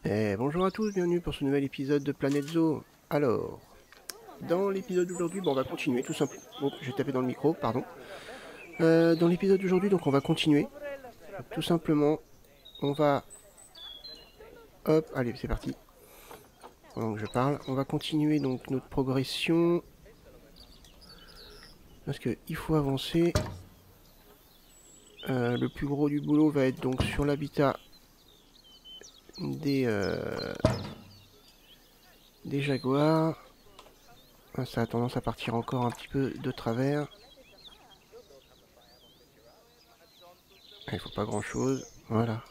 Bonjour à tous, bienvenue pour ce nouvel épisode de Planète Zoo. Alors, dans l'épisode d'aujourd'hui, bon, on va continuer tout simplement. Oh, j'ai tapé dans le micro, pardon. Dans l'épisode d'aujourd'hui, donc on va continuer. Donc, tout simplement, on va... Hop, allez, c'est parti. Pendant que je parle, on va continuer donc notre progression. Parce qu'il faut avancer. Le plus gros du boulot va être donc sur l'habitat des jaguars. Ça a tendance à partir encore un petit peu de travers. Il faut pas grand chose. Voilà.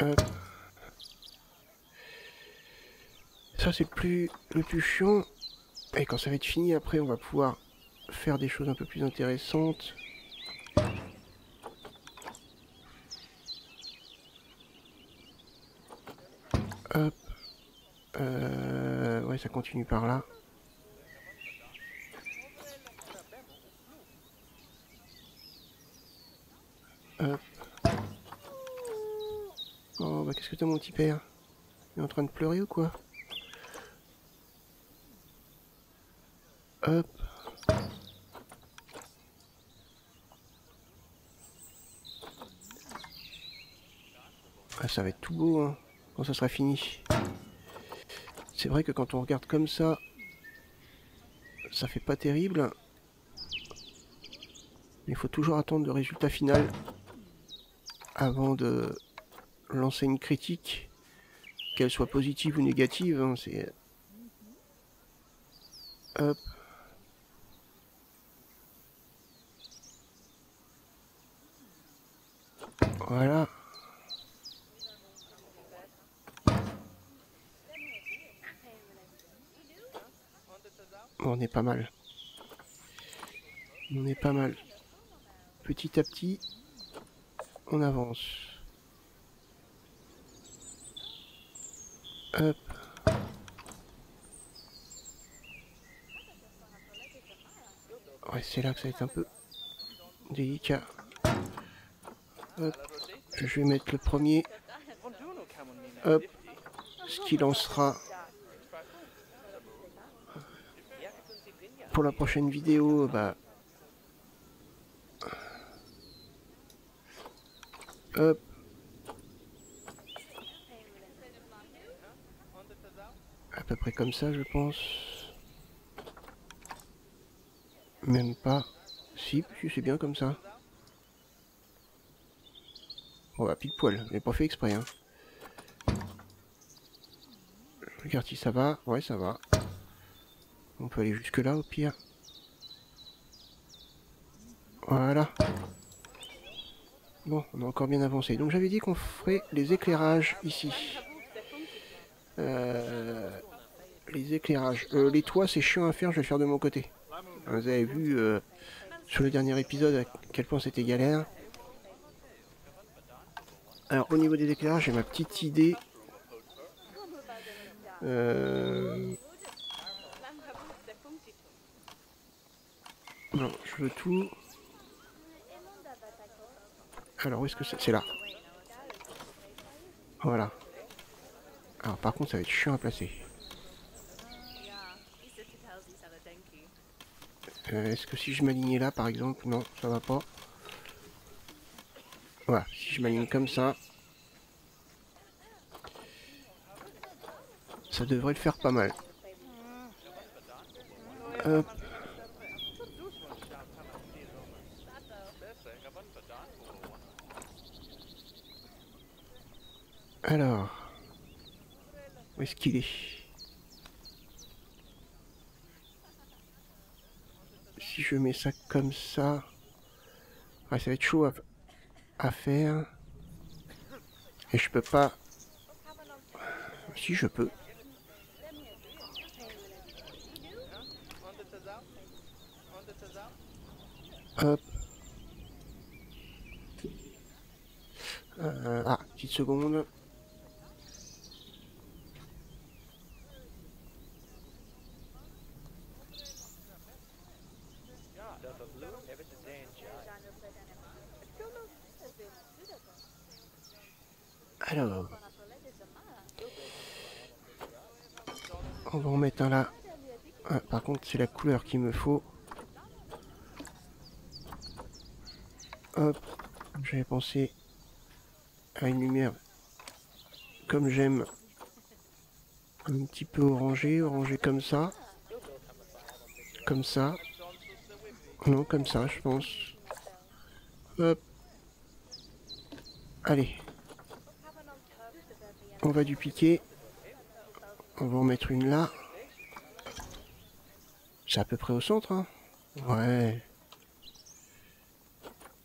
Hop. Ça c'est le plus chiant. Et quand ça va être fini, après on va pouvoir faire des choses un peu plus intéressantes. Hop. Ouais, ça continue par là. Hop. Oh, bah qu'est-ce que t'as mon petit père? Il est en train de pleurer ou quoi? Hop. Ah, ça va être tout beau, hein, quand ça sera fini. C'est vrai que quand on regarde comme ça fait pas terrible. Mais il faut toujours attendre le résultat final avant de lancer une critique, qu'elle soit positive ou négative. Hein, c'est... Hop. Voilà. Bon, on est pas mal. On est pas mal. Petit à petit, on avance. Hop. Ouais, c'est là que ça va être un peu délicat. Hop. Je vais mettre le premier. Hop. Ce qui lancera pour la prochaine vidéo, bah... Hop. À peu près comme ça, je pense. Même pas. Si, c'est bien comme ça. Bon bah pile poil, j'ai pas fait exprès. Hein. Regarde si ça va. Ouais, ça va. On peut aller jusque là au pire. Voilà. Bon, on a encore bien avancé. Donc j'avais dit qu'on ferait les éclairages ici. Les éclairages. Les toits, c'est chiant à faire, je vais le faire de mon côté. Vous avez vu sur le dernier épisode à quel point c'était galère. Alors au niveau des éclairages, j'ai ma petite idée. Non, je veux tout. Alors où est-ce que c'est? C'est là. Voilà. Alors par contre, ça va être chiant à placer. Est-ce que si je m'alignais là, par exemple? Non, ça va pas. Voilà, si je m'aligne comme ça devrait le faire pas mal. Hop. Alors, où est-ce qu'il est? Si je mets ça comme ça... Ouais, ça va être chaud à faire. Et je peux pas... Si, je peux. Hop. Ah, petite seconde. Alors, on va en mettre un là. Ah, par contre, c'est la couleur qu'il me faut. Hop, j'avais pensé à une lumière comme j'aime, un petit peu orangé, orangé comme ça. Comme ça. Non, comme ça, je pense. Hop. Allez. On va dupliquer. On va en mettre une là. C'est à peu près au centre, hein. Ouais.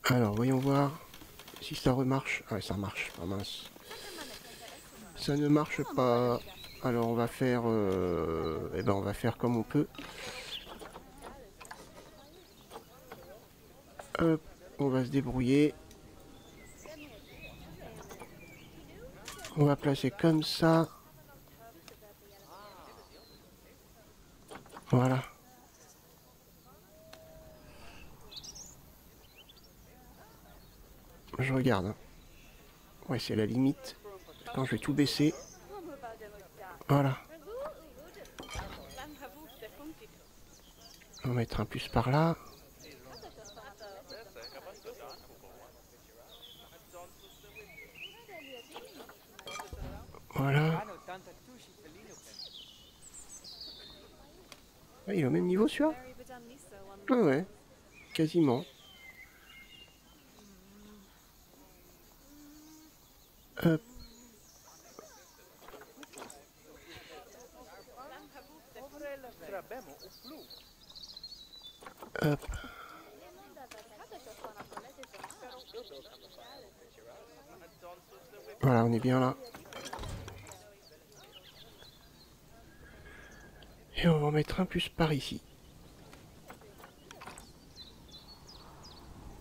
Alors, voyons voir si ça remarche. Ah ouais, ça marche. Ah mince. Ça ne marche pas. Alors, on va faire... eh ben, on va faire comme on peut. Hop. On va se débrouiller. On va placer comme ça. Voilà. Je regarde, hein. Ouais, c'est la limite. Quand je vais tout baisser. Voilà. On va mettre un plus par là. Voilà. Ah, il est au même niveau celui-là? Ah ouais, quasiment. Hop. Hop. Voilà, on est bien là. Et on va en mettre un plus par ici.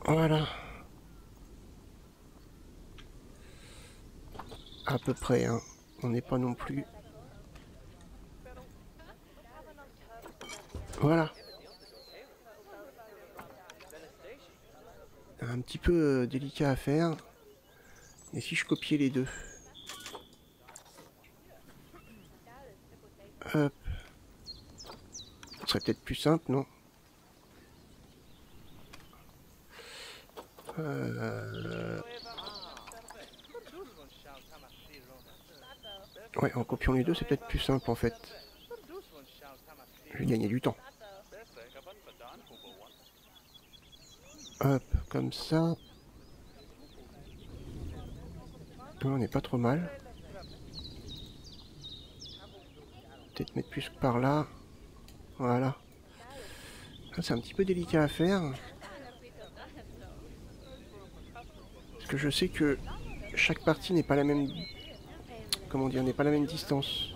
Voilà. À peu près, hein. On n'est pas non plus... Voilà. Un petit peu délicat à faire. Et si je copiais les deux? Hop. Ce serait peut-être plus simple, non? Ouais, en copiant les deux, c'est peut-être plus simple en fait. Je vais gagner du temps. Hop, comme ça. On n'est pas trop mal. Peut-être mettre plus par là. Voilà. C'est un petit peu délicat à faire. Parce que je sais que chaque partie n'est pas la même... Comment dire, n'est pas la même distance.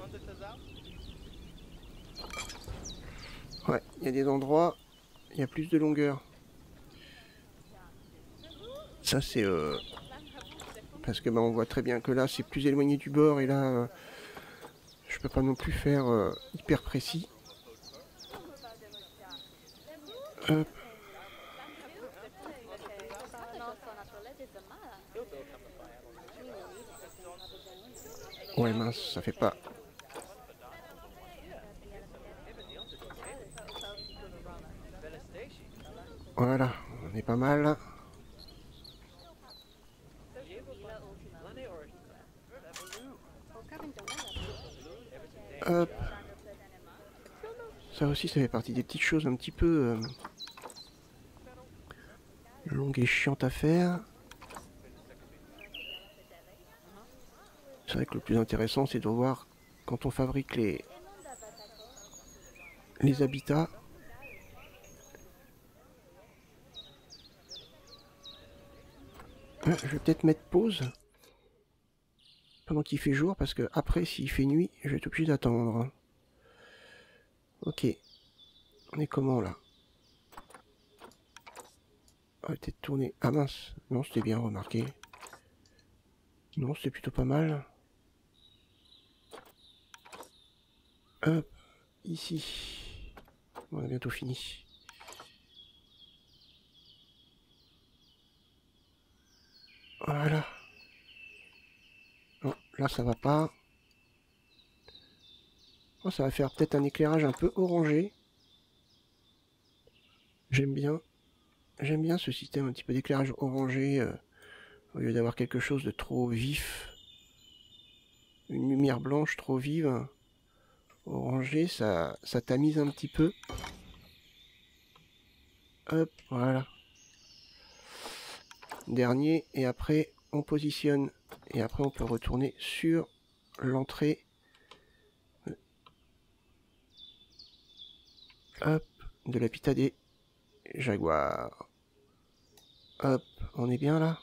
Ouais, il y a des endroits, il y a plus de longueur. Ça c'est... Parce que bah, on voit très bien que là c'est plus éloigné du bord et là je peux pas non plus faire hyper précis. Hop. Ouais mince, ça fait pas. Voilà, on est pas mal. Hop. Ça aussi, ça fait partie des petites choses un petit peu longues et chiantes à faire. C'est vrai que le plus intéressant, c'est de voir quand on fabrique les habitats. Je vais peut-être mettre pause pendant qu'il fait jour, parce que après, s'il fait nuit, je vais être obligé d'attendre. Ok. On est comment là? On va peut-être tourner. Ah mince, non, c'était bien remarqué. Non, c'était plutôt pas mal. Hop, ici. On a bientôt fini. Voilà. là ça va pas. Oh, ça va faire peut-être un éclairage un peu orangé. J'aime bien. J'aime bien ce système un petit peu d'éclairage orangé au lieu d'avoir quelque chose de trop vif. Une lumière blanche trop vive. Orangé, ça tamise un petit peu. Hop, voilà. Dernier, et après on positionne. Et après on peut retourner sur l'entrée. Hop, de l'habitat des jaguars. Hop, on est bien là.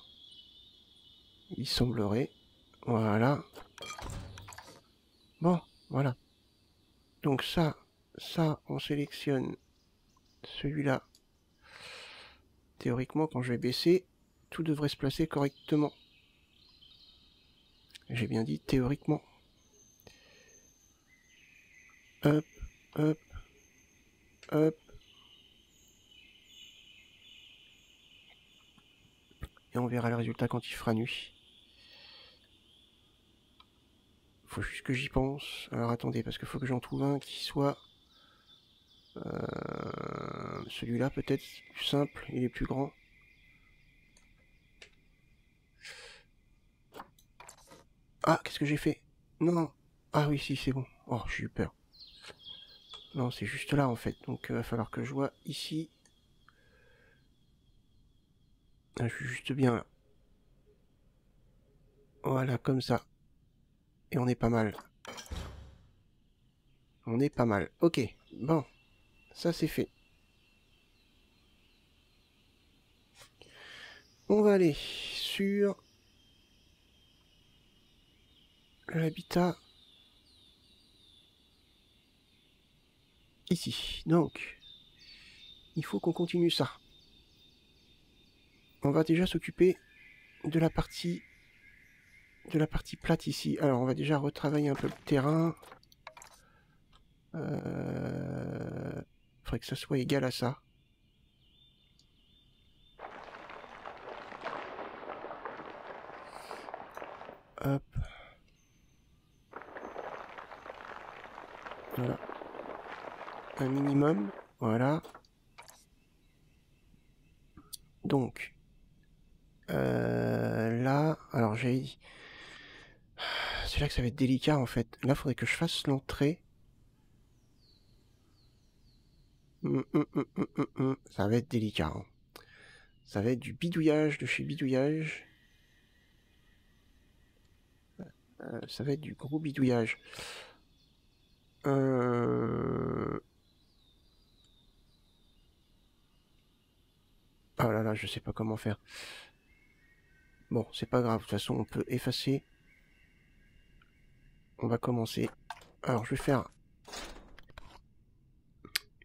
Il semblerait. Voilà. Bon, voilà. Donc ça, on sélectionne celui-là. Théoriquement, quand je vais baisser, tout devrait se placer correctement. J'ai bien dit théoriquement. Hop, hop, hop. Et on verra le résultat quand il fera nuit. Faut juste que j'y pense. Alors attendez, parce qu'il faut que j'en trouve un qui soit... celui-là peut-être plus simple, il est plus grand. Ah, qu'est-ce que j'ai fait? Non. Ah oui, si, c'est bon. Oh, j'ai eu peur. Non, c'est juste là en fait. Donc il va falloir que je vois ici. Ah, je suis juste bien là. Voilà, comme ça. Et on est pas mal. On est pas mal. Ok, bon. Ça c'est fait. On va aller sur l'habitat. Ici. Donc, il faut qu'on continue ça. On va déjà s'occuper de la partie plate ici. Alors on va déjà retravailler un peu le terrain. Faudrait que ça soit égal à ça. Hop. Voilà. Un minimum. Voilà. Donc. Là. Alors j'ai... C'est là que ça va être délicat en fait. Là, faudrait que je fasse l'entrée. Ça va être délicat. Hein. Ça va être du bidouillage de chez bidouillage. Ça va être du gros bidouillage. Oh là là, je sais pas comment faire. Bon, c'est pas grave. De toute façon, on peut effacer. On va commencer. Alors, je vais faire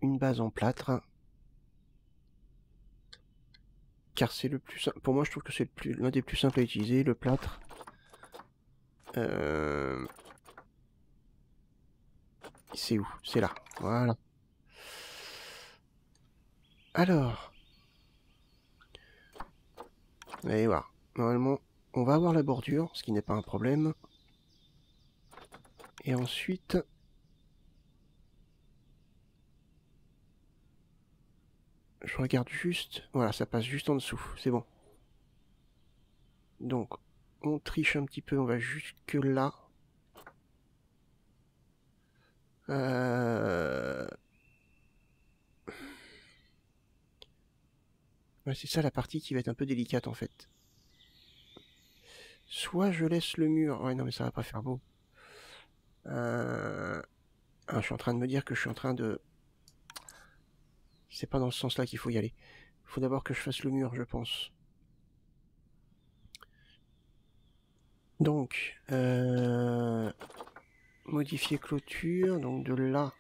une base en plâtre. Car c'est le plus simple. Pour moi, je trouve que c'est l'un des plus simples à utiliser, le plâtre. C'est où? C'est là. Voilà. Alors. Allez voir. Normalement, on va avoir la bordure, ce qui n'est pas un problème. Et ensuite... Je regarde juste... Voilà, ça passe juste en dessous. C'est bon. Donc, on triche un petit peu. On va jusque là. Ouais, c'est ça la partie qui va être un peu délicate en fait. Soit je laisse le mur... Ouais, non mais ça va pas faire beau. Ah, je suis en train de me dire que je suis en train de... C'est pas dans ce sens-là qu'il faut y aller. Il faut d'abord que je fasse le mur, je pense. Donc, modifier clôture, donc de là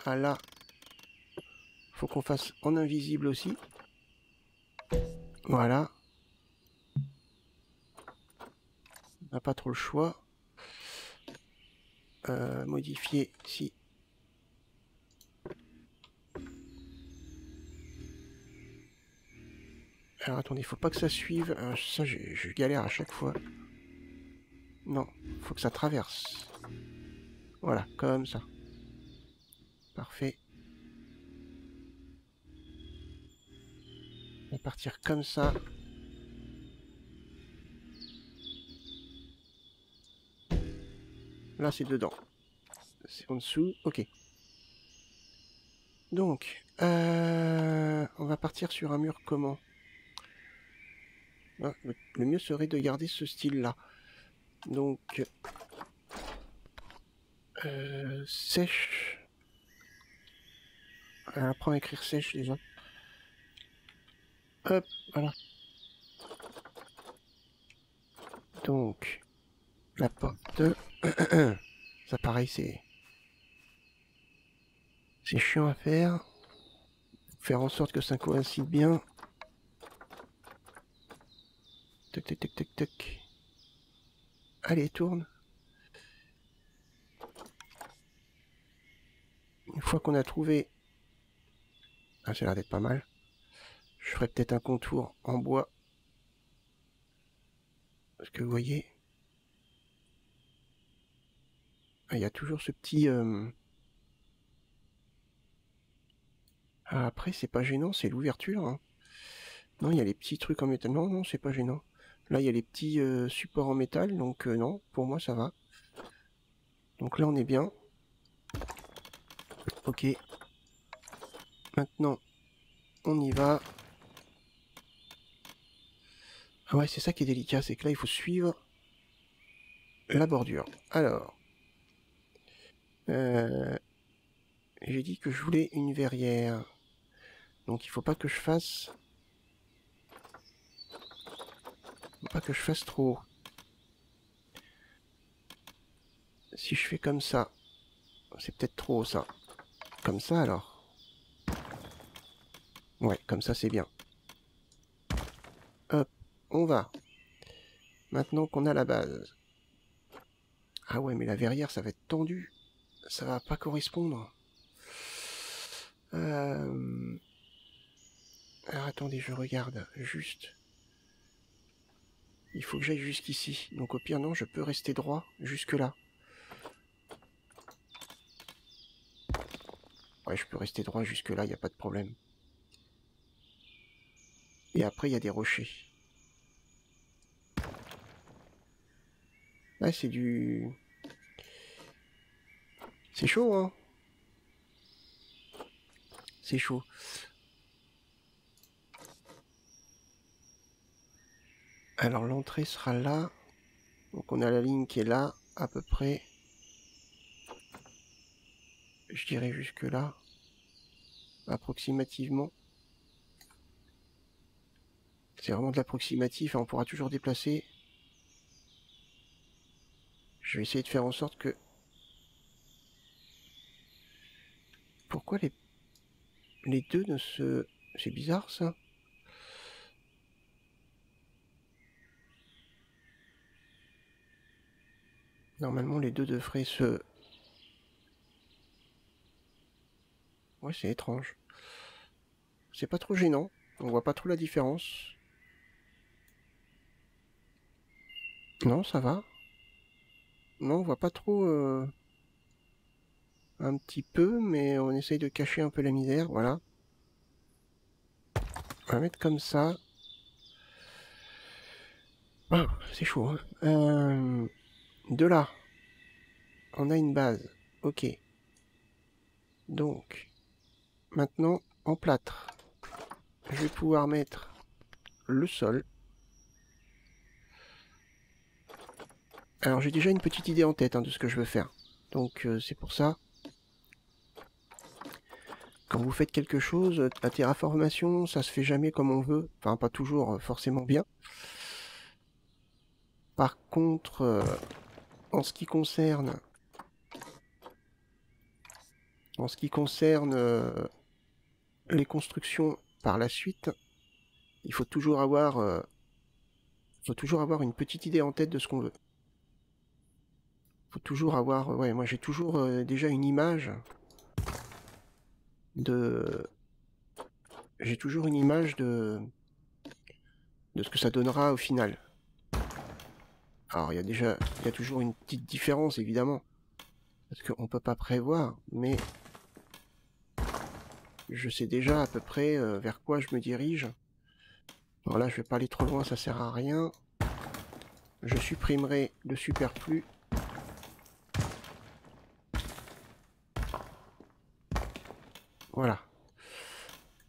à là. Faut qu'on fasse en invisible aussi. Voilà. On n'a pas trop le choix. Modifier ici. Alors attendez, faut pas que ça suive. Ça, je galère à chaque fois. Non, faut que ça traverse. Voilà, comme ça. Parfait. On va partir comme ça. Là, c'est dedans. C'est en dessous. Ok. Donc, on va partir sur un mur comment? Ah, le mieux serait de garder ce style-là. Donc, sèche. Apprends à écrire sèche déjà. Hop, voilà. Donc, la porte. Ça pareil, c'est chiant à faire. Faire en sorte que ça coïncide bien. Tac, tac, tac, tac, tac. Allez, tourne. Une fois qu'on a trouvé... Ah, ça a l'air d'être pas mal. Je ferai peut-être un contour en bois. Parce que vous voyez... Ah, il y a toujours ce petit... Ah, après, c'est pas gênant, c'est l'ouverture. Hein. Non, il y a les petits trucs en métal. Non, non, c'est pas gênant. Là, il y a les petits supports en métal, donc non, pour moi, ça va. Donc là, on est bien. Ok. Maintenant, on y va. Ah ouais, c'est ça qui est délicat, c'est que là, il faut suivre la bordure. Alors, j'ai dit que je voulais une verrière. Donc, il faut pas que je fasse... Faut pas que je fasse trop. Si je fais comme ça, c'est peut-être trop, ça. Comme ça, alors. Ouais, comme ça, c'est bien. Hop, on va. Maintenant qu'on a la base. Ah ouais, mais la verrière, ça va être tendu. Ça va pas correspondre. Alors attendez, je regarde juste. Il faut que j'aille jusqu'ici. Donc au pire, non, je peux rester droit jusque là. Ouais, je peux rester droit jusque là, il n'y a pas de problème. Et après, il y a des rochers. Ouais, c'est du... C'est chaud, hein. C'est chaud. Alors l'entrée sera là. Donc on a la ligne qui est là, à peu près. Je dirais jusque là. Approximativement. C'est vraiment de l'approximatif, hein, on pourra toujours déplacer. Je vais essayer de faire en sorte que... Pourquoi les deux ne se... C'est bizarre, ça. Normalement, les deux devraient se... Ouais, c'est étrange. C'est pas trop gênant. On voit pas trop la différence. Non, ça va. Non, on voit pas trop... Un petit peu, mais on essaye de cacher un peu la misère, voilà. On va mettre comme ça. Oh, c'est chaud, hein. De là, on a une base. Ok. Donc, maintenant, en plâtre, je vais pouvoir mettre le sol. Alors, j'ai déjà une petite idée en tête, hein, de ce que je veux faire. Donc, c'est pour ça. Quand vous faites quelque chose, la terraformation, ça se fait jamais comme on veut. Enfin, pas toujours forcément bien. Par contre, en ce qui concerne... les constructions par la suite, il faut toujours avoir une petite idée en tête de ce qu'on veut. Faut toujours avoir, ouais, moi j'ai toujours déjà une image de, j'ai toujours une image de ce que ça donnera au final. Alors, il y a toujours une petite différence, évidemment, parce qu'on peut pas prévoir, mais je sais déjà à peu près vers quoi je me dirige. Alors là, je vais pas aller trop loin, ça sert à rien. Je supprimerai le superflu. Voilà.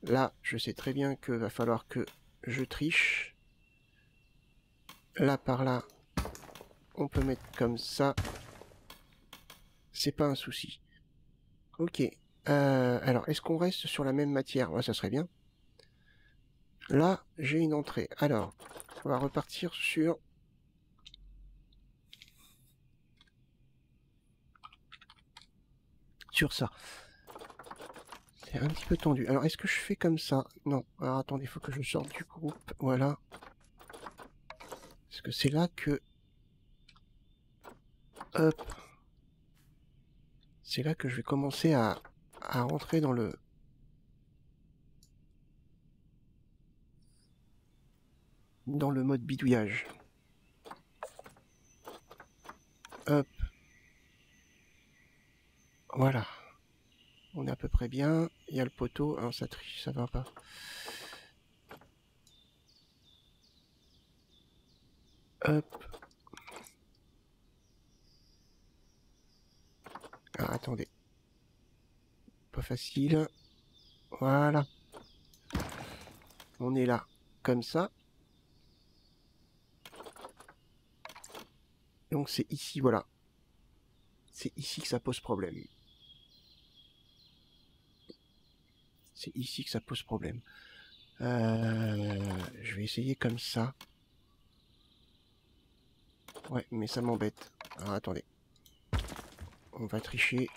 Là, je sais très bien que va falloir que je triche. Là, par là, on peut mettre comme ça. C'est pas un souci. Ok. Alors, est-ce qu'on reste sur la même matière? Ouais, ça serait bien. Là, j'ai une entrée. Alors, on va repartir sur... ça. C'est un petit peu tendu. Alors, est-ce que je fais comme ça? Non. Alors, attendez, il faut que je sorte du groupe. Voilà. Parce que c'est là que... Hop. C'est là que je vais commencer à rentrer dans le... mode bidouillage. Hop. Voilà. On est à peu près bien. Il y a le poteau. Alors, ça triche, ça va pas. Hop. Ah, attendez. Pas facile. Voilà. On est là. Comme ça. Donc c'est ici, voilà. C'est ici que ça pose problème. C'est ici que ça pose problème. Je vais essayer comme ça. Ouais, mais ça m'embête. Alors attendez. On va tricher.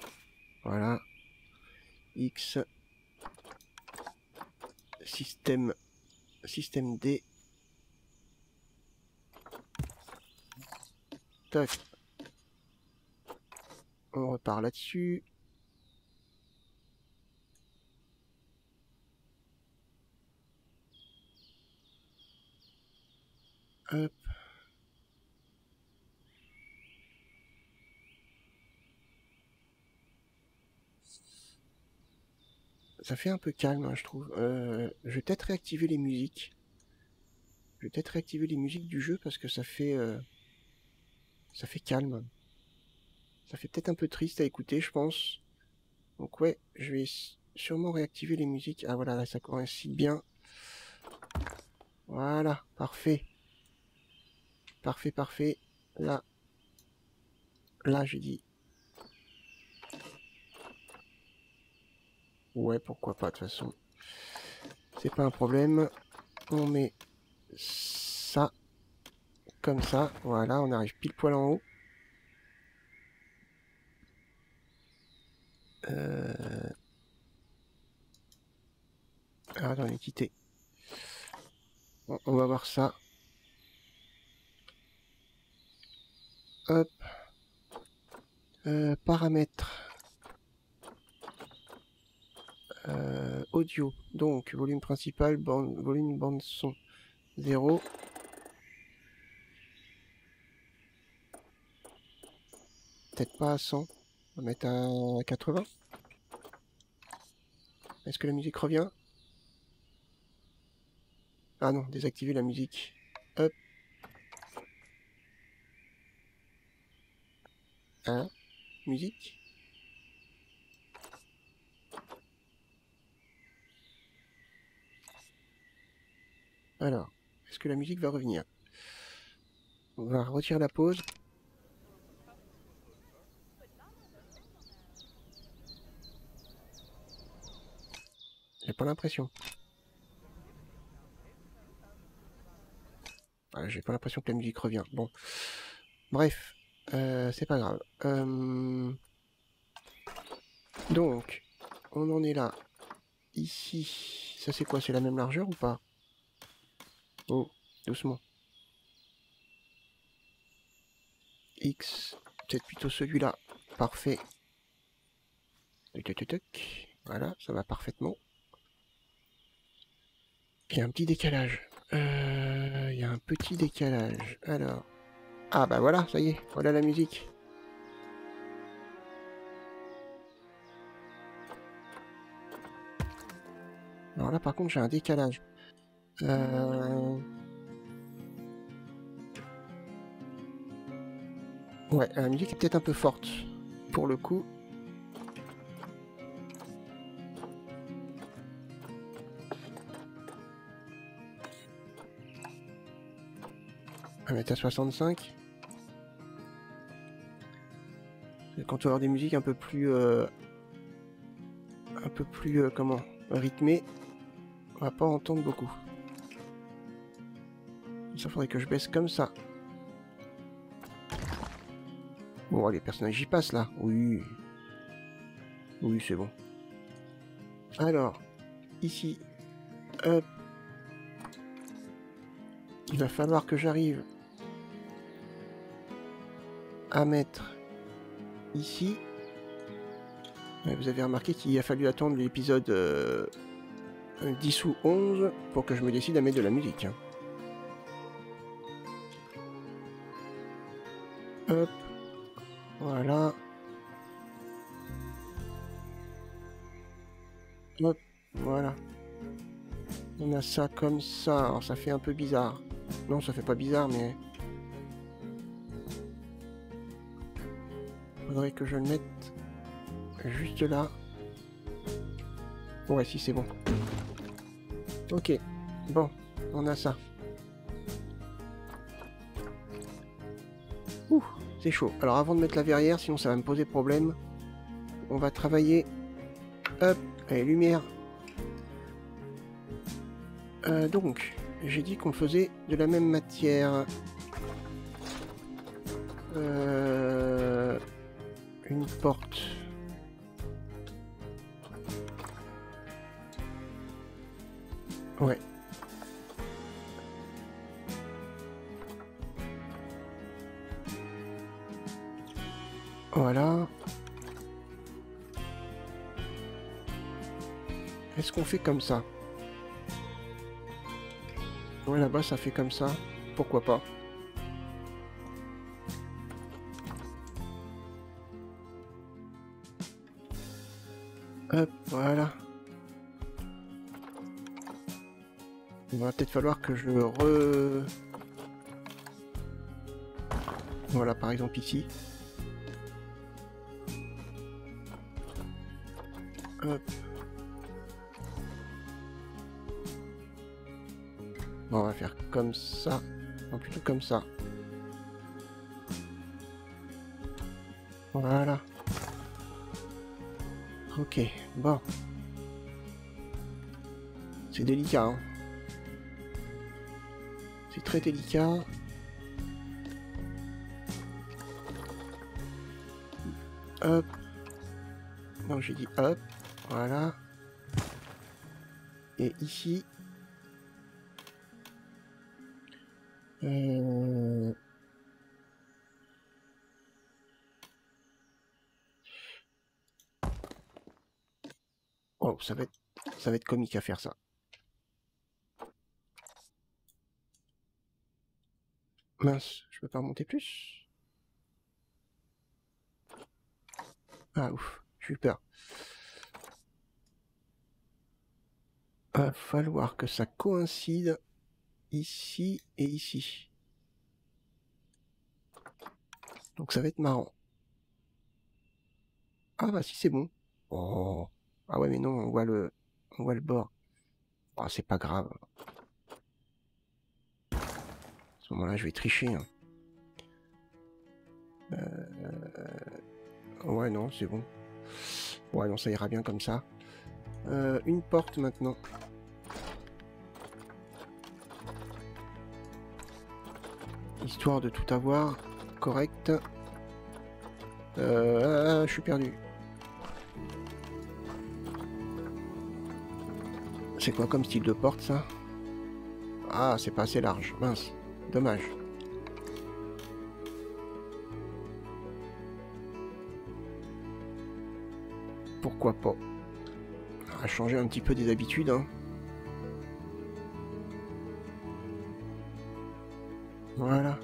Voilà. X. Système D. Tac. On repart là-dessus. Hop. Ça fait un peu calme, hein, je trouve. Je vais peut-être réactiver les musiques. Je vais peut-être réactiver les musiques du jeu parce que ça fait calme. Ça fait peut-être un peu triste à écouter, je pense. Donc ouais, je vais sûrement réactiver les musiques. Ah voilà, là ça coïncide bien. Voilà, parfait. Parfait, parfait. Là, j'ai dit. Ouais, pourquoi pas, de toute façon. C'est pas un problème. On met ça comme ça. Voilà, on arrive pile poil en haut. Ah, attendez, quittez. Bon, on va voir ça. Hop. Paramètres. Audio. Donc, volume principal, volume bande son 0. Peut-être pas à 100. On va mettre à 80. Est-ce que la musique revient? Ah non, désactiver la musique. Hop. Hein? Musique? Alors, est-ce que la musique va revenir? On va retirer la pause. J'ai pas l'impression. Voilà, j'ai pas l'impression que la musique revient. Bon. Bref. C'est pas grave. Donc, on en est là. Ici. Ça c'est quoi? C'est la même largeur ou pas? Oh, doucement. X. Peut-être plutôt celui-là. Parfait. Voilà, ça va parfaitement. Il y a un petit décalage. y a un petit décalage. Alors... Ah bah voilà, ça y est, voilà la musique. Alors là par contre j'ai un décalage. Ouais, la musique est peut-être un peu forte. Pour le coup. On va mettre à 65. Quand tu vas avoir des musiques un peu plus... comment, rythmées, on va pas entendre beaucoup. Ça faudrait que je baisse comme ça. Bon, les personnages y passent là. Oui. Oui, c'est bon. Alors, ici. Hop. Il va falloir que j'arrive à mettre ici. Vous avez remarqué qu'il a fallu attendre l'épisode 10 ou 11 pour que je me décide à mettre de la musique. Hop. Voilà. Hop. Voilà. On a ça comme ça. Alors ça fait un peu bizarre. Non, ça fait pas bizarre, mais... Faudrait que je le mette juste là. Ouais, si c'est bon. Ok. Bon, on a ça. Ouh, c'est chaud. Alors avant de mettre la verrière, sinon ça va me poser problème. On va travailler. Hop, allez, lumière. Donc, j'ai dit qu'on faisait de la même matière. Une porte. Ouais. Voilà. Est-ce qu'on fait comme ça? Ouais, là-bas, ça fait comme ça. Pourquoi pas? Hop, voilà. Il va peut-être falloir que je Voilà, par exemple ici. Hop. Bon, on va faire comme ça. Non, plutôt comme ça. Voilà. Ok, bon. C'est délicat, hein. C'est très délicat. Hop. Non, j'ai dit hop. Voilà. Et ici... Oh, ça va être comique à faire ça. Mince, je peux pas remonter plus? Ah ouf, j'ai eu peur. Va falloir que ça coïncide ici et ici. Donc ça va être marrant. Ah bah si c'est bon. Oh. Ah ouais mais non, on voit le bord. Oh, c'est pas grave. À ce moment-là, je vais tricher. Hein. Ouais non, c'est bon. Ouais non, ça ira bien comme ça. Une porte maintenant. Histoire de tout avoir correct. Je suis perdu. C'est quoi comme style de porte ça? Ah, c'est pas assez large, mince. Dommage. Pourquoi pas? On va changer un petit peu des habitudes, hein. Voilà.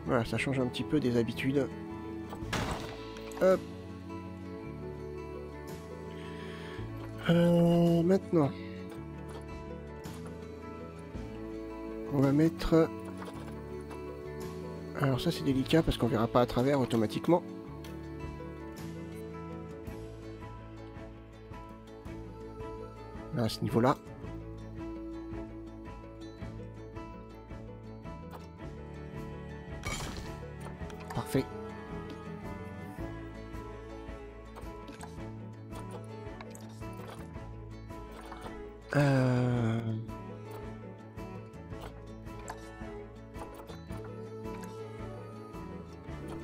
Voilà, ça change un petit peu des habitudes. Hop. Maintenant, on va mettre... Alors ça c'est délicat parce qu'on verra pas à travers automatiquement. Là, à ce niveau-là. Parfait.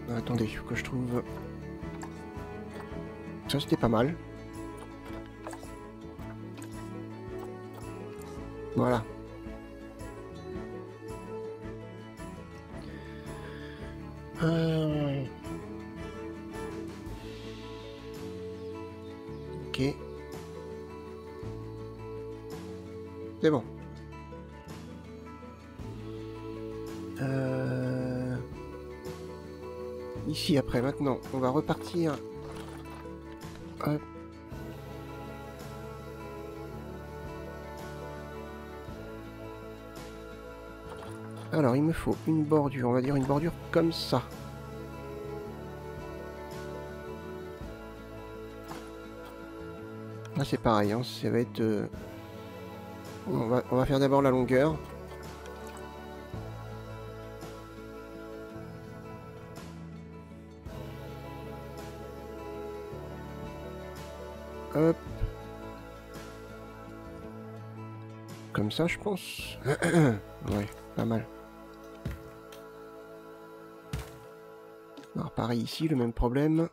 Attendez, il faut que je trouve... Ça c'était pas mal. Voilà. Ok. C'est bon. Ici après, maintenant, on va repartir. Hop. Alors, il me faut une bordure, on va dire une bordure comme ça. Là, c'est pareil, hein, ça va être... On va faire d'abord la longueur. Hop. Comme ça, je pense. Ouais, pas mal. Alors, pareil ici, le même problème.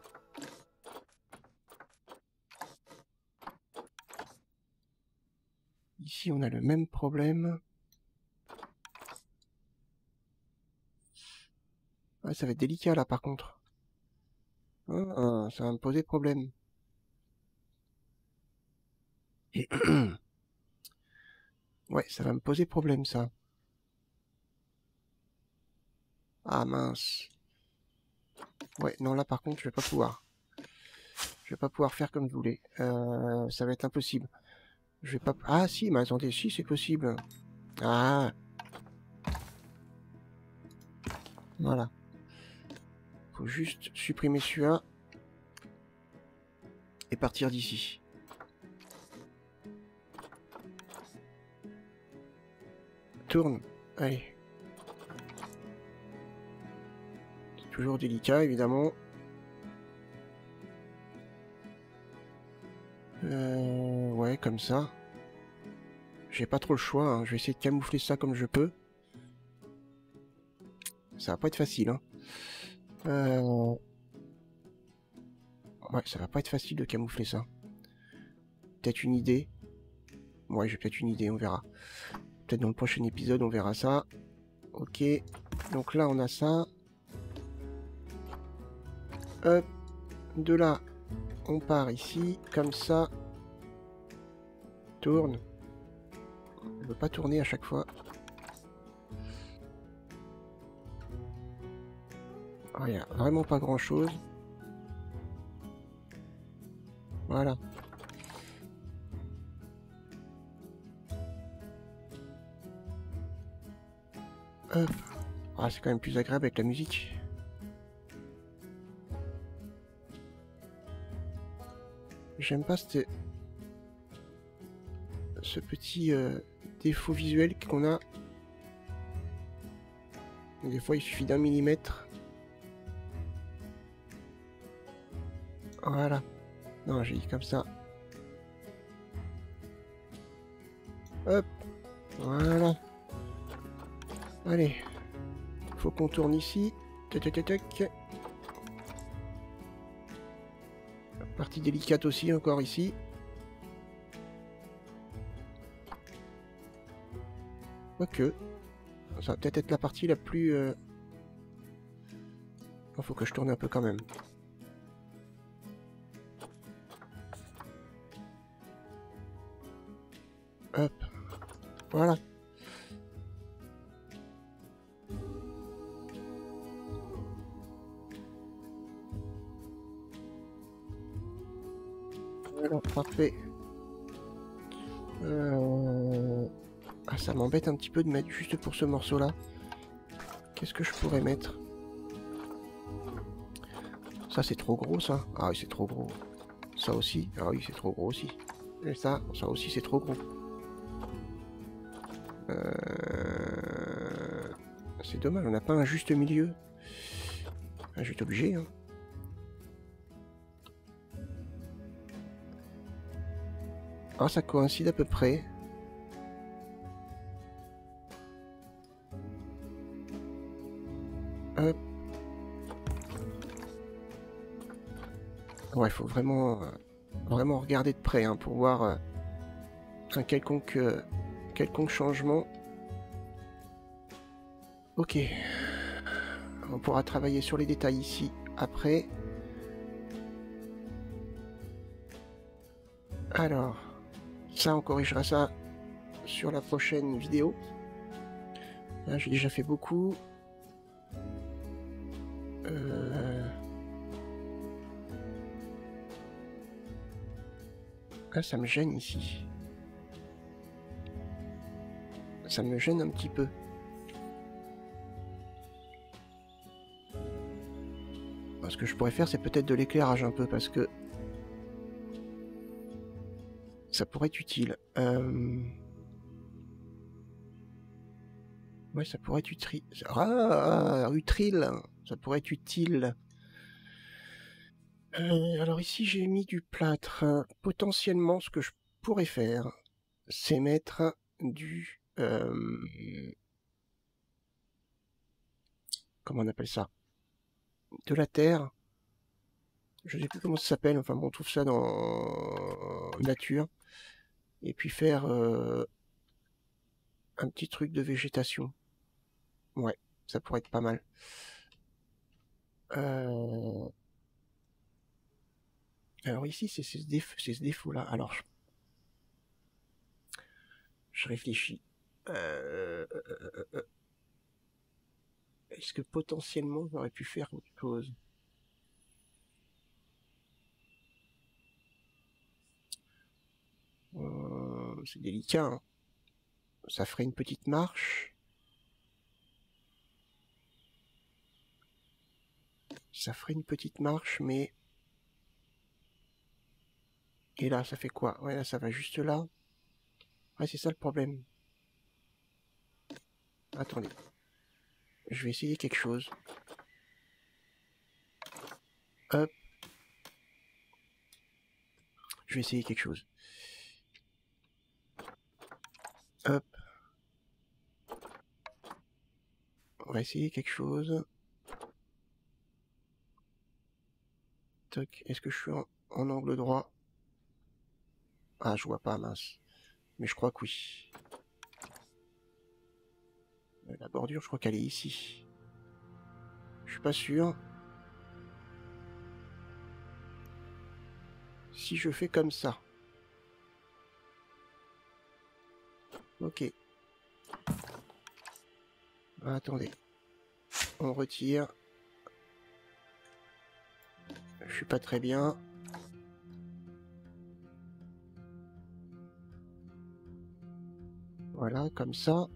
Ici, on a le même problème. Ouais, ça va être délicat, là, par contre. Ah, ça va me poser problème. Ouais, ça va me poser problème, ça. Ah, mince. Ouais, non, là, par contre, je vais pas pouvoir. Je vais pas pouvoir faire comme je voulais. Ça va être impossible. Je vais pas... Ah, si, mais attendez, si, c'est possible. Ah. Voilà. Faut juste supprimer celui-là. Et partir d'ici. Tourne. Allez. C'est toujours délicat, évidemment. Ouais, comme ça. J'ai pas trop le choix, hein. Je vais essayer de camoufler ça comme je peux. Ça va pas être facile, hein. Ouais, ça va pas être facile de camoufler ça. Peut-être une idée. Ouais, j'ai peut-être une idée, on verra. Peut-être dans le prochain épisode, on verra ça. Ok. Donc là, on a ça. Hop. De là, on part ici, comme ça. Tourne. Je veux pas tourner à chaque fois. Ah, il n'y a vraiment pas grand chose. Voilà. Hop. Ah, c'est quand même plus agréable avec la musique. J'aime pas ce petit défaut visuel qu'on a. Des fois, il suffit d'un millimètre. Voilà. Non, j'ai dit comme ça. Hop. Voilà. Allez. Faut qu'on tourne ici. Tac, tac, tac, tac. Partie délicate aussi, encore ici. Quoique. Ça va peut-être être la partie la plus... Il faut que je tourne un peu quand même. Voilà. Voilà, parfait. Ah, ça m'embête un petit peu de mettre juste pour ce morceau-là. Qu'est-ce que je pourrais mettre? Ça, c'est trop gros, ça. Ah oui, c'est trop gros. Ça aussi. Ah oui, c'est trop gros aussi. Et ça aussi, c'est trop gros. C'est dommage, on n'a pas un juste milieu. Ah, je vais être obligé, hein. Ah, ça coïncide à peu près. Hop. Ouais, il faut vraiment, vraiment regarder de près hein, pour voir un quelconque changement. Ok. On pourra travailler sur les détails ici après. Alors, ça, on corrigera ça sur la prochaine vidéo. Là, j'ai déjà fait beaucoup. Là, ça me gêne ici. Ça me gêne un petit peu. Ce que je pourrais faire, c'est peut-être de l'éclairage un peu, parce que ça pourrait être utile. Ouais, ça pourrait être utile. Ah, utile. Ça pourrait être utile. Alors ici, j'ai mis du plâtre. Potentiellement, ce que je pourrais faire, c'est mettre du... comment on appelle ça? De la terre. Je sais plus comment ça s'appelle. Enfin, bon, on trouve ça dans nature. Et puis faire un petit truc de végétation. Ouais, ça pourrait être pas mal. Alors ici, c'est ce défaut-là. Alors, je réfléchis. Est-ce que potentiellement, j'aurais pu faire autre chose? C'est délicat, hein. Ça ferait une petite marche. Ça ferait une petite marche, mais... Et là, ça fait quoi? Ouais, là, ça va juste là. Ouais, c'est ça le problème. Attendez. Je vais essayer quelque chose. Hop. Je vais essayer quelque chose. Hop. On va essayer quelque chose. Toc. Est-ce que je suis en angle droit? Ah, je vois pas, mince. Mais je crois que oui. La bordure, je crois qu'elle est ici. Je suis pas sûr. Si je fais comme ça. Ok. Attendez. On retire. Je suis pas très bien. Voilà, comme ça.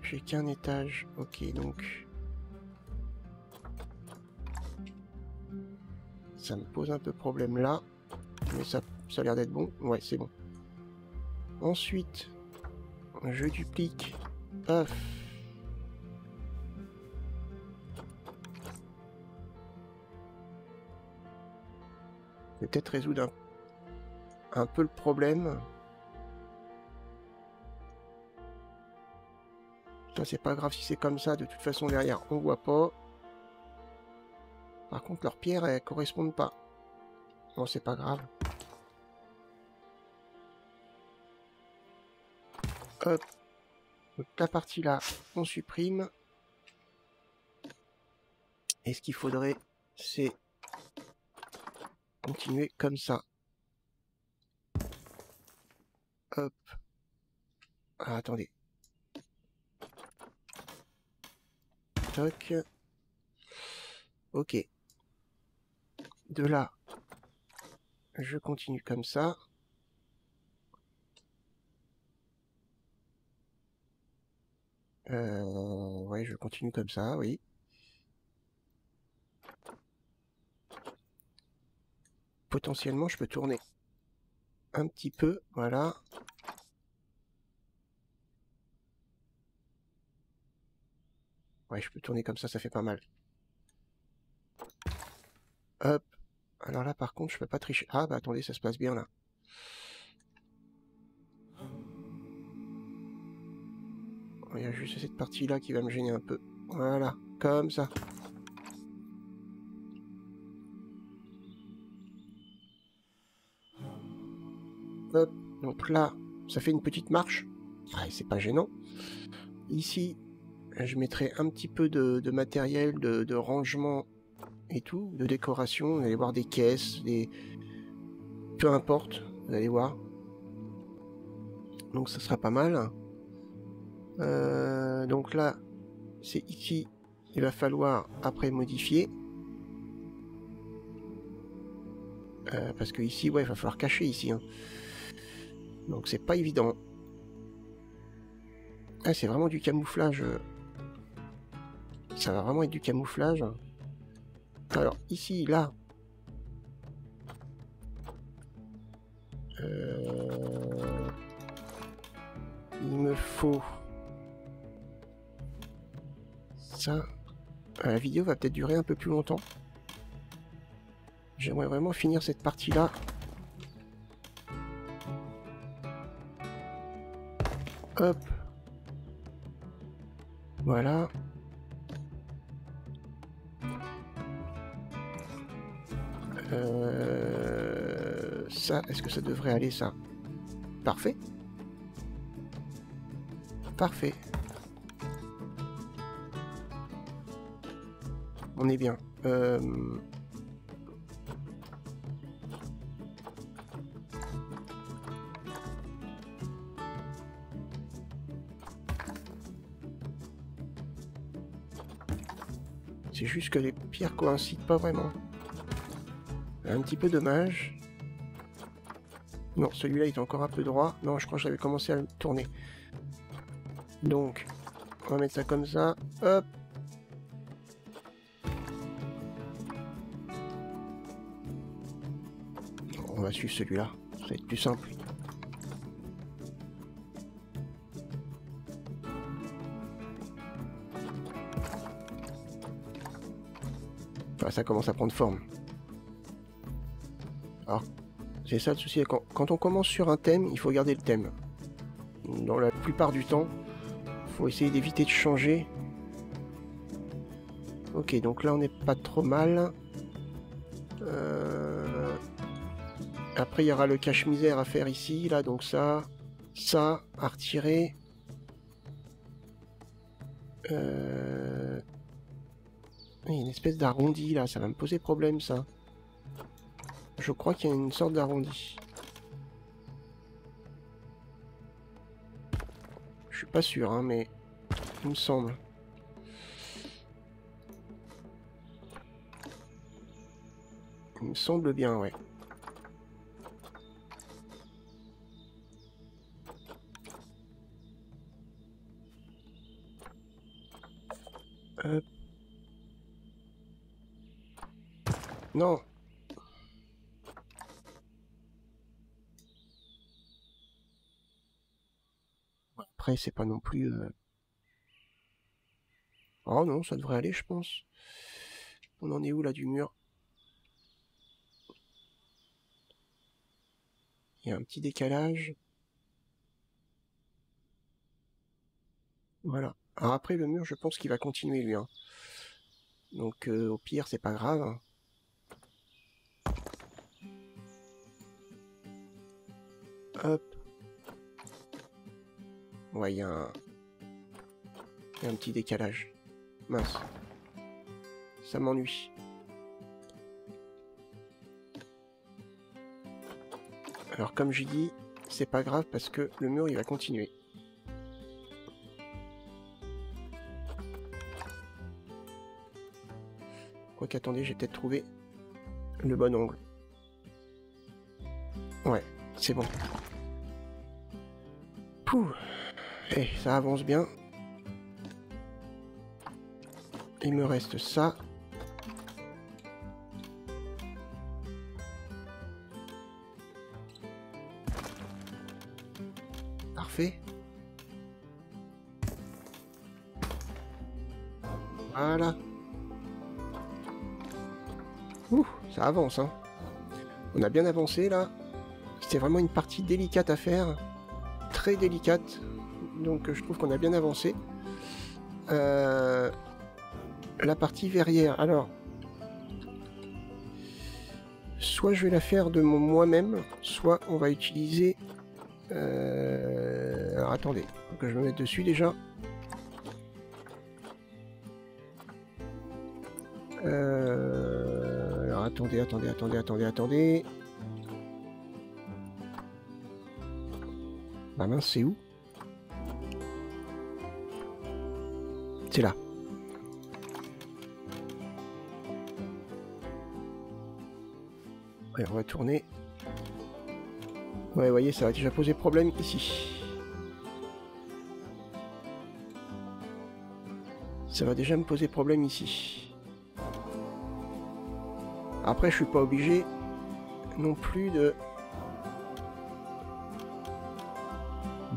J'ai qu'un étage. Ok, donc... Ça me pose un peu problème là. Mais ça a l'air d'être bon. Ouais, c'est bon. Ensuite, je duplique. Paf. Je vais peut-être résoudre un peu le problème. Ça, c'est pas grave si c'est comme ça. De toute façon, derrière, on voit pas. Par contre, leurs pierres, elles correspondent pas. Bon, c'est pas grave. Hop. Donc, la partie là, on supprime. Et ce qu'il faudrait, c'est continuer comme ça. Hop. Ah, attendez. Toc. Ok. De là, je continue comme ça. Ouais, je continue comme ça, oui. Potentiellement, je peux tourner un petit peu, voilà. Ouais, je peux tourner comme ça fait pas mal. Hop. Alors là, par contre, je peux pas tricher. Ah, bah attendez, ça se passe bien, là. Il y a juste cette partie-là qui va me gêner un peu. Voilà, comme ça. Hop, donc là, ça fait une petite marche. Ah, c'est pas gênant. Ici, je mettrai un petit peu de matériel, de rangement et tout, de décoration. Vous allez voir des caisses, des... peu importe, vous allez voir. Donc ça sera pas mal. Donc là, c'est ici, il va falloir après modifier. Parce que ici, ouais, il va falloir cacher ici. Hein. Donc c'est pas évident. Ah, c'est vraiment du camouflage. Ça va vraiment être du camouflage. Alors ici, là. Il me faut... ça. La vidéo va peut-être durer un peu plus longtemps. J'aimerais vraiment finir cette partie-là. Hop. Voilà. Ça, est-ce que ça devrait aller, ça? Parfait. Parfait. On est bien. C'est juste que les pierres coïncident pas vraiment. Un petit peu dommage. Non, celui-là est encore un peu droit. Non, je crois que j'avais commencé à le tourner. Donc, on va mettre ça comme ça. Hop. On va suivre celui-là. Ça va être plus simple. Enfin, ça commence à prendre forme. Alors, c'est ça le souci. Quand on commence sur un thème, il faut garder le thème. Dans la plupart du temps, il faut essayer d'éviter de changer. Ok, donc là on n'est pas trop mal. Après il y aura le cache-misère à faire ici, là, donc ça à retirer. Il y a une espèce d'arrondi là, ça va me poser problème ça. Je crois qu'il y a une sorte d'arrondi. Je suis pas sûr, hein, mais il me semble. Il me semble bien, ouais. Hop. Non. Après, c'est pas non plus... Oh non, ça devrait aller, je pense. On en est où, là, du mur? Il y a un petit décalage. Voilà. Alors après, le mur, je pense qu'il va continuer, lui. Hein. Donc, au pire, c'est pas grave. Hop. Ouais, il y a un petit décalage. Mince. Ça m'ennuie. Alors comme j'ai dit, c'est pas grave parce que le mur il va continuer. Quoique attendez, j'ai peut-être trouvé le bon angle. Ouais, c'est bon. Pouh. Eh, ça avance bien. Il me reste ça. Parfait. Voilà. Ouh, ça avance, hein. On a bien avancé, là. C'était vraiment une partie délicate à faire. Très délicate. Donc, je trouve qu'on a bien avancé. La partie verrière. Alors, soit je vais la faire de moi-même, soit on va utiliser... Alors, attendez. Faut que je me mette dessus, déjà. Alors, attendez. Bah mince, c'est où? C'est là. Allez, on va tourner. Ouais, vous voyez, ça va déjà poser problème ici. Ça va déjà me poser problème ici. Après, je suis pas obligé non plus de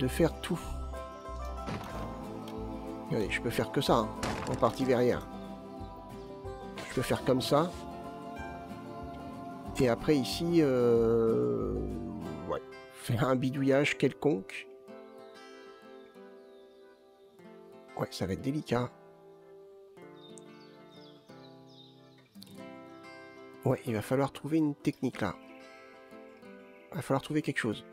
faire tout. Regardez, je peux faire que ça, hein, en partie verrière. Je peux faire comme ça. Et après ici, ouais, faire un bidouillage quelconque. Ouais, ça va être délicat. Ouais, il va falloir trouver une technique là. Il va falloir trouver quelque chose.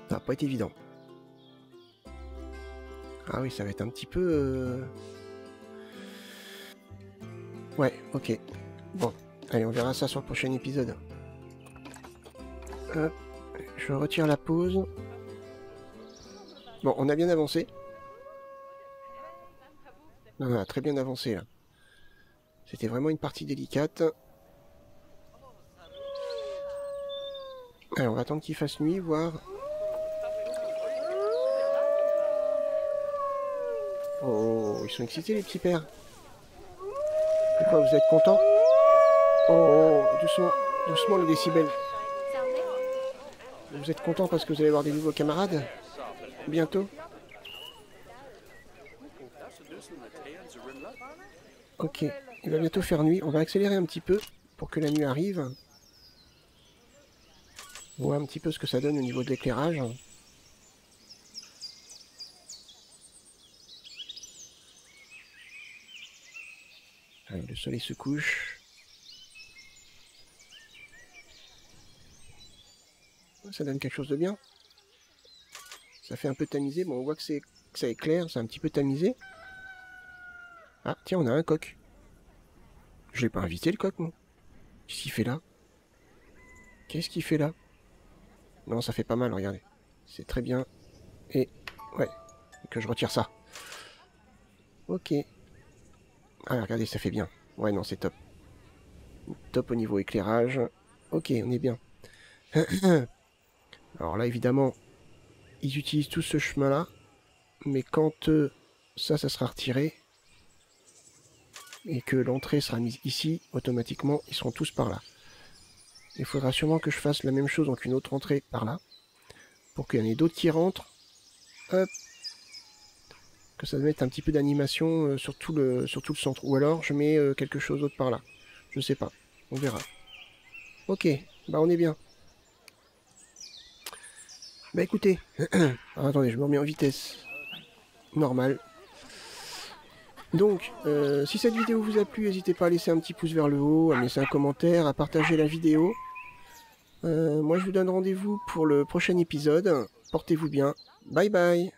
Ça va pas être évident. Ah oui, ça va être un petit peu... Ouais, ok. Bon, allez, on verra ça sur le prochain épisode. Hop, je retire la pause. Bon, on a bien avancé. Non, on a très bien avancé, là. C'était vraiment une partie délicate. Allez, on va attendre qu'il fasse nuit, voir... Oh, ils sont excités, les petits pères. Pourquoi, vous êtes contents? Oh, doucement, doucement le décibel. Vous êtes contents parce que vous allez voir des nouveaux camarades? Bientôt? Ok, il va bientôt faire nuit. On va accélérer un petit peu pour que la nuit arrive. On voit un petit peu ce que ça donne au niveau de l'éclairage. Allez, le soleil se couche. Ça donne quelque chose de bien. Ça fait un peu tamisé. Bon, on voit que ça éclaire, c'est un petit peu tamisé. Ah, tiens, on a un coq. Je l'ai pas invité, le coq, moi. Qu'est-ce qu'il fait là? Qu'est-ce qu'il fait là? Non, ça fait pas mal, regardez. C'est très bien. Et, ouais, que je retire ça. Ok. Ah, regardez, ça fait bien. Ouais, non, c'est top. Top au niveau éclairage. Ok, on est bien. Alors là, évidemment, ils utilisent tout ce chemin-là. Mais quand ça sera retiré, et que l'entrée sera mise ici, automatiquement, ils seront tous par là. Il faudra sûrement que je fasse la même chose, donc une autre entrée par là, pour qu'il y en ait d'autres qui rentrent. Hop. Que ça mette un petit peu d'animation sur tout le centre. Ou alors, je mets quelque chose d'autre par là. Je sais pas. On verra. Ok. Bah, on est bien. Bah, écoutez. Alors, attendez, je me remets en vitesse normale. Donc, si cette vidéo vous a plu, n'hésitez pas à laisser un petit pouce vers le haut, à me laisser un commentaire, à partager la vidéo. Moi, je vous donne rendez-vous pour le prochain épisode. Portez-vous bien. Bye bye.